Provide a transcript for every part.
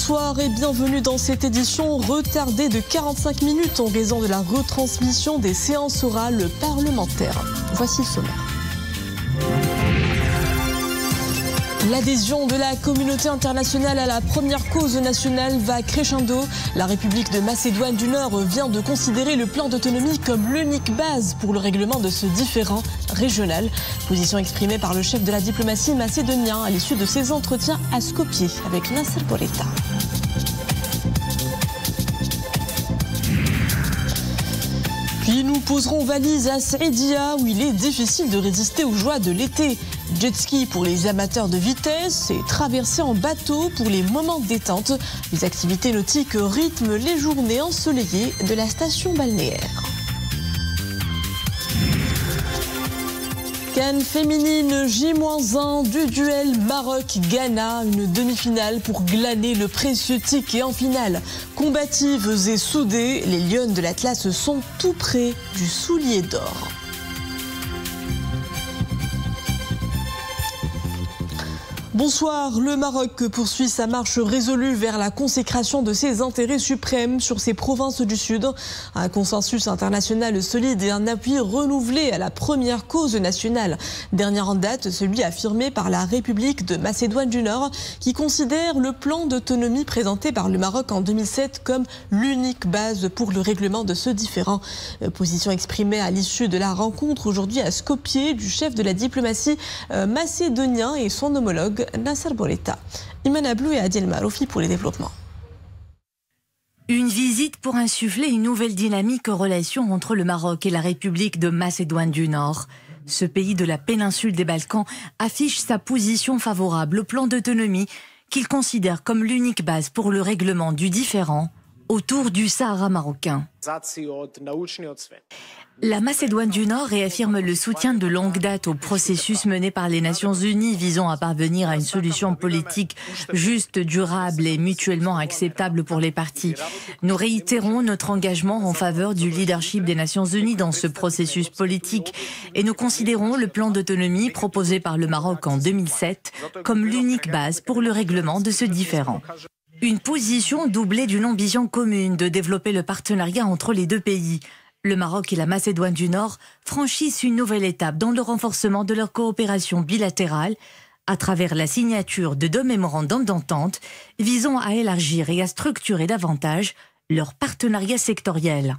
Bonsoir et bienvenue dans cette édition retardée de 45 minutes en raison de la retransmission des séances orales parlementaires. Voici le sommaire. L'adhésion de la communauté internationale à la première cause nationale va crescendo. La République de Macédoine du Nord vient de considérer le plan d'autonomie comme l'unique base pour le règlement de ce différend régional. Position exprimée par le chef de la diplomatie macédonien à l'issue de ses entretiens à Skopje avec Nasser Bourita. Puis nous poserons valise à Saïdia où il est difficile de résister aux joies de l'été. Jet ski pour les amateurs de vitesse et traversée en bateau pour les moments de détente. Les activités nautiques rythment les journées ensoleillées de la station balnéaire. CAN féminine J-1 du duel Maroc-Ghana, une demi-finale pour glaner le précieux ticket en finale. Combatives et soudées, les Lionnes de l'Atlas sont tout près du soulier d'or. Bonsoir, le Maroc poursuit sa marche résolue vers la consécration de ses intérêts suprêmes sur ses provinces du Sud. Un consensus international solide et un appui renouvelé à la première cause nationale. Dernière en date, celui affirmé par la République de Macédoine du Nord, qui considère le plan d'autonomie présenté par le Maroc en 2007 comme l'unique base pour le règlement de ce différend. Position exprimée à l'issue de la rencontre aujourd'hui à Skopje du chef de la diplomatie macédonien et son homologue Nasser Bourita. Iman Ablou et Adil Maroufi pour les développements. Une visite pour insuffler une nouvelle dynamique aux relations entre le Maroc et la République de Macédoine du Nord. Ce pays de la péninsule des Balkans affiche sa position favorable au plan d'autonomie qu'il considère comme l'unique base pour le règlement du différend autour du Sahara marocain. La Macédoine du Nord réaffirme le soutien de longue date au processus mené par les Nations Unies visant à parvenir à une solution politique juste, durable et mutuellement acceptable pour les parties. Nous réitérons notre engagement en faveur du leadership des Nations Unies dans ce processus politique et nous considérons le plan d'autonomie proposé par le Maroc en 2007 comme l'unique base pour le règlement de ce différend. Une position doublée d'une ambition commune de développer le partenariat entre les deux pays. Le Maroc et la Macédoine du Nord franchissent une nouvelle étape dans le renforcement de leur coopération bilatérale à travers la signature de deux mémorandums d'entente visant à élargir et à structurer davantage leur partenariat sectoriel.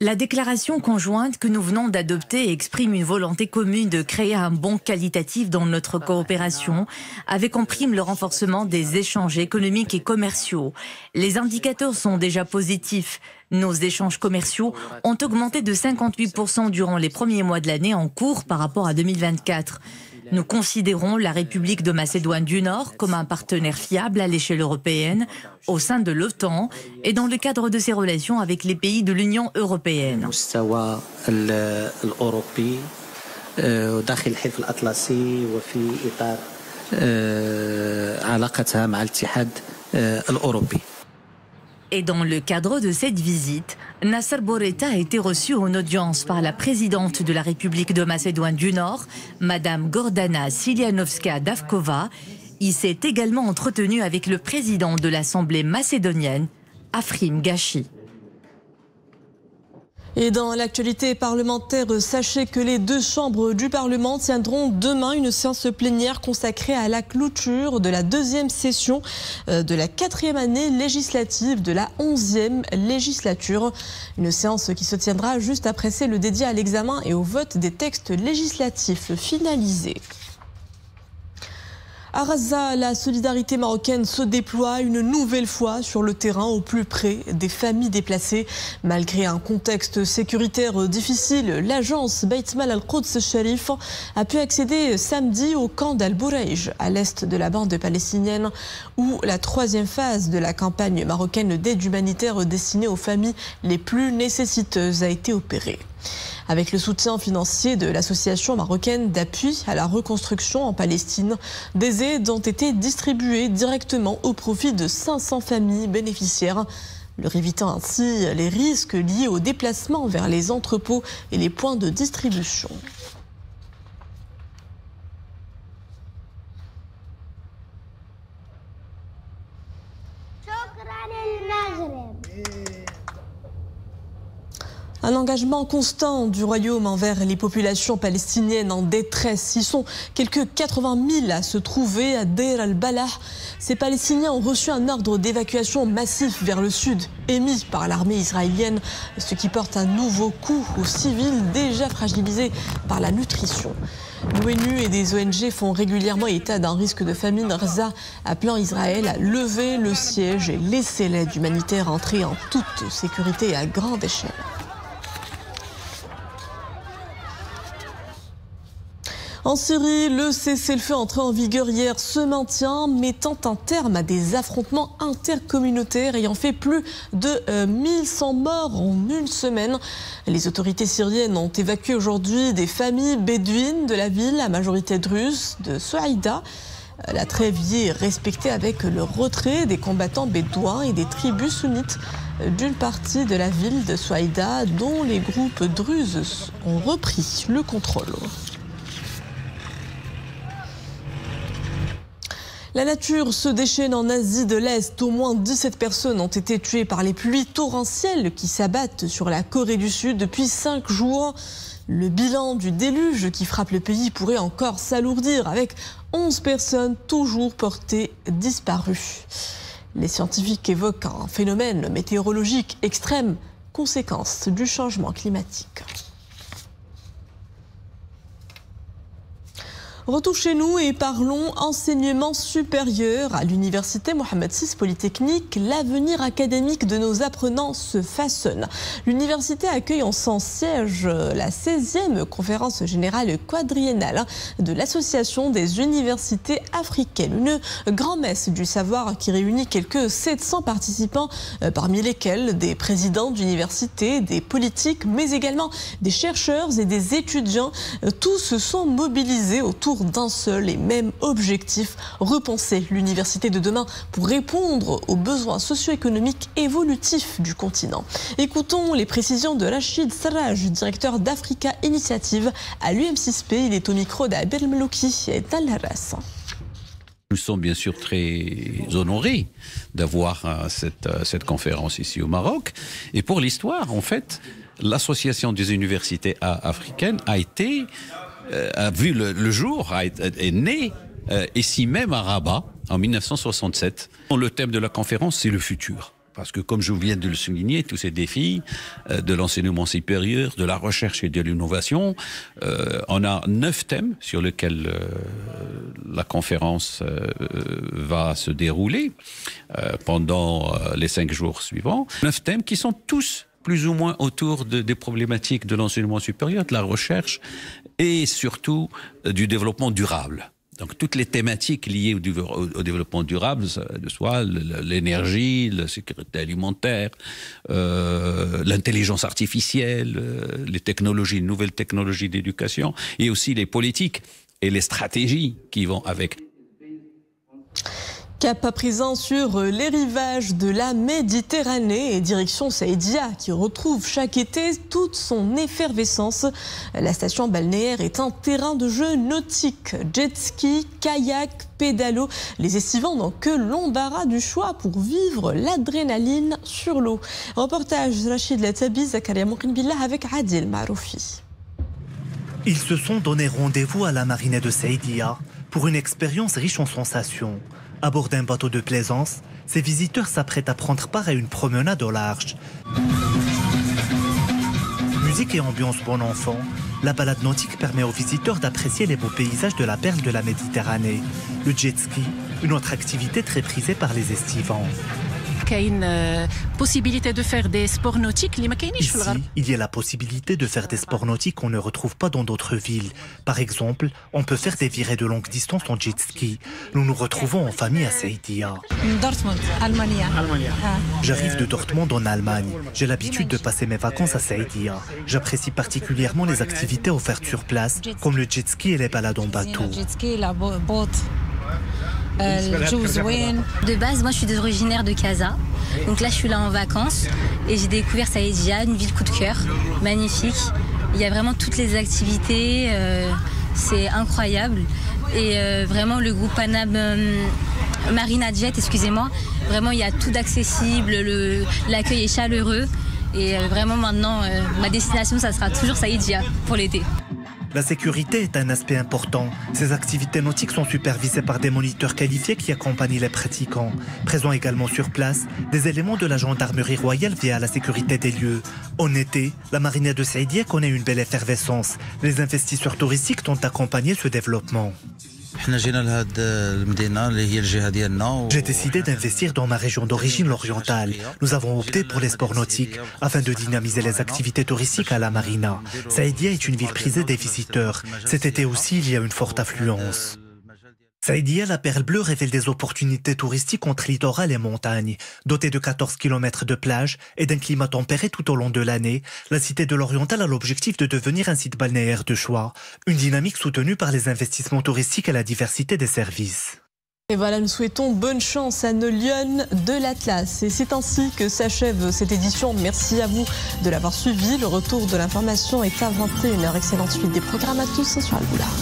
La déclaration conjointe que nous venons d'adopter exprime une volonté commune de créer un bond qualitatif dans notre coopération, avec en prime le renforcement des échanges économiques et commerciaux. Les indicateurs sont déjà positifs. Nos échanges commerciaux ont augmenté de 58% durant les premiers mois de l'année en cours par rapport à 2024. Nous considérons la République de Macédoine du Nord comme un partenaire fiable à l'échelle européenne, au sein de l'OTAN et dans le cadre de ses relations avec les pays de l'Union européenne. Et dans le cadre de cette visite, Nasser Bourita a été reçu en audience par la présidente de la République de Macédoine du Nord, Madame Gordana Silianovska-Davkova. Il s'est également entretenu avec le président de l'Assemblée macédonienne, Afrim Gashi. Et dans l'actualité parlementaire, sachez que les deux chambres du Parlement tiendront demain une séance plénière consacrée à la clôture de la deuxième session de la 4e année législative de la 11e législature. Une séance qui se tiendra juste après celle dédiée à l'examen et au vote des textes législatifs finalisés. À Raza, la solidarité marocaine se déploie une nouvelle fois sur le terrain au plus près des familles déplacées. Malgré un contexte sécuritaire difficile, l'agence Beit Mal Al-Quds Sharif a pu accéder samedi au camp d'Al-Bouraïj, à l'est de la bande palestinienne, où la troisième phase de la campagne marocaine d'aide humanitaire destinée aux familles les plus nécessiteuses a été opérée. Avec le soutien financier de l'association marocaine d'appui à la reconstruction en Palestine, des aides ont été distribuées directement au profit de 500 familles bénéficiaires. leur évitant ainsi les risques liés au déplacement vers les entrepôts et les points de distribution. Un engagement constant du royaume envers les populations palestiniennes en détresse. Ils sont quelques 80 000 à se trouver à Deir al-Balah. Ces Palestiniens ont reçu un ordre d'évacuation massif vers le sud, émis par l'armée israélienne, ce qui porte un nouveau coup aux civils déjà fragilisés par la nutrition. L'ONU et des ONG font régulièrement état d'un risque de famine Rza, appelant Israël à lever le siège et laisser l'aide humanitaire entrer en toute sécurité et à grande échelle. En Syrie, le cessez-le-feu entré en vigueur hier se maintient, mettant un terme à des affrontements intercommunautaires ayant fait plus de 1100 morts en une semaine. Les autorités syriennes ont évacué aujourd'hui des familles bédouines de la ville, à majorité druze, de Souaïda. La trêve y est respectée avec le retrait des combattants bédouins et des tribus sunnites d'une partie de la ville de Souaïda, dont les groupes druzes ont repris le contrôle. La nature se déchaîne en Asie de l'Est. Au moins 17 personnes ont été tuées par les pluies torrentielles qui s'abattent sur la Corée du Sud depuis 5 jours. Le bilan du déluge qui frappe le pays pourrait encore s'alourdir avec 11 personnes toujours portées disparues. Les scientifiques évoquent un phénomène météorologique extrême, conséquence du changement climatique. Retour chez nous et parlons enseignement supérieur. À l'université Mohamed VI Polytechnique, l'avenir académique de nos apprenants se façonne. L'université accueille en son siège la 16e conférence générale quadriennale de l'Association des universités africaines. Une grand-messe du savoir qui réunit quelques 700 participants, parmi lesquels des présidents d'universités, des politiques, mais également des chercheurs et des étudiants. Tous se sont mobilisés autour d'un seul et même objectif, repenser l'université de demain pour répondre aux besoins socio-économiques évolutifs du continent. Écoutons les précisions de Rachid Sarraj, directeur d'Africa Initiative à l'UM6P. Il est au micro d'Abel Melouki et Talharas. Nous sommes bien sûr très honorés d'avoir cette conférence ici au Maroc. Et pour l'histoire, en fait, l'Association des universités africaines a vu le jour, est née ici même à Rabat en 1967. Le thème de la conférence, c'est le futur. Parce que comme je viens de le souligner, tous ces défis de l'enseignement supérieur, de la recherche et de l'innovation, on a 9 thèmes sur lesquels la conférence va se dérouler pendant les 5 jours suivants. 9 thèmes qui sont tous plus ou moins autour des problématiques de l'enseignement supérieur, de la recherche et surtout du développement durable. Donc toutes les thématiques liées au développement durable, soit l'énergie, la sécurité alimentaire, l'intelligence artificielle, les technologies, nouvelles technologies d'éducation, et aussi les politiques et les stratégies qui vont avec. Cap à présent sur les rivages de la Méditerranée et direction Saïdia qui retrouve chaque été toute son effervescence. La station balnéaire est un terrain de jeu nautique. Jet ski, kayak, pédalo. Les estivants n'ont que l'embarras du choix pour vivre l'adrénaline sur l'eau. Reportage Rachid Latabi, Zakaria Moukrinbillah avec Adil Maroufi. Ils se sont donné rendez-vous à la marinée de Saïdia pour une expérience riche en sensations. À bord d'un bateau de plaisance, ces visiteurs s'apprêtent à prendre part à une promenade au large. Musique et ambiance bon enfant, la balade nautique permet aux visiteurs d'apprécier les beaux paysages de la perle de la Méditerranée. Le jet ski, une autre activité très prisée par les estivants. Il y a une possibilité de faire des sports nautiques. Ici, il y a la possibilité de faire des sports nautiques qu'on ne retrouve pas dans d'autres villes. Par exemple, on peut faire des virées de longue distance en jet ski. Nous nous retrouvons en famille à Saïdia. Dortmund, Allemagne. J'arrive de Dortmund en Allemagne. J'ai l'habitude de passer mes vacances à Saïdia. J'apprécie particulièrement les activités offertes sur place, comme le jet ski et les balades en bateau. De base, moi je suis originaire de Casa. Donc là je suis là en vacances et j'ai découvert Saïdia, une ville coup de cœur, magnifique. Il y a vraiment toutes les activités, c'est incroyable. Et vraiment le groupe Panam Marina Jet, excusez-moi, vraiment il y a tout d'accessible, l'accueil est chaleureux. Et vraiment maintenant, ma destination, ça sera toujours Saïdia pour l'été. La sécurité est un aspect important. Ces activités nautiques sont supervisées par des moniteurs qualifiés qui accompagnent les pratiquants. Présents également sur place, des éléments de la gendarmerie royale veillent à la sécurité des lieux. En été, la marina de Saïdia connaît une belle effervescence. Les investisseurs touristiques ont accompagné ce développement. J'ai décidé d'investir dans ma région d'origine, l'orientale. Nous avons opté pour les sports nautiques afin de dynamiser les activités touristiques à la marina. Saïdia est une ville prisée des visiteurs. Cet été aussi, il y a une forte affluence. Saïdia, la perle bleue, révèle des opportunités touristiques entre littoral et montagne. Dotée de 14 km de plage et d'un climat tempéré tout au long de l'année, la cité de l'Oriental a l'objectif de devenir un site balnéaire de choix. Une dynamique soutenue par les investissements touristiques et la diversité des services. Et voilà, nous souhaitons bonne chance à nos lionnes de l'Atlas. Et c'est ainsi que s'achève cette édition. Merci à vous de l'avoir suivi. Le retour de l'information est à 21h. Excellente suite des programmes à tous sur Al Boulard.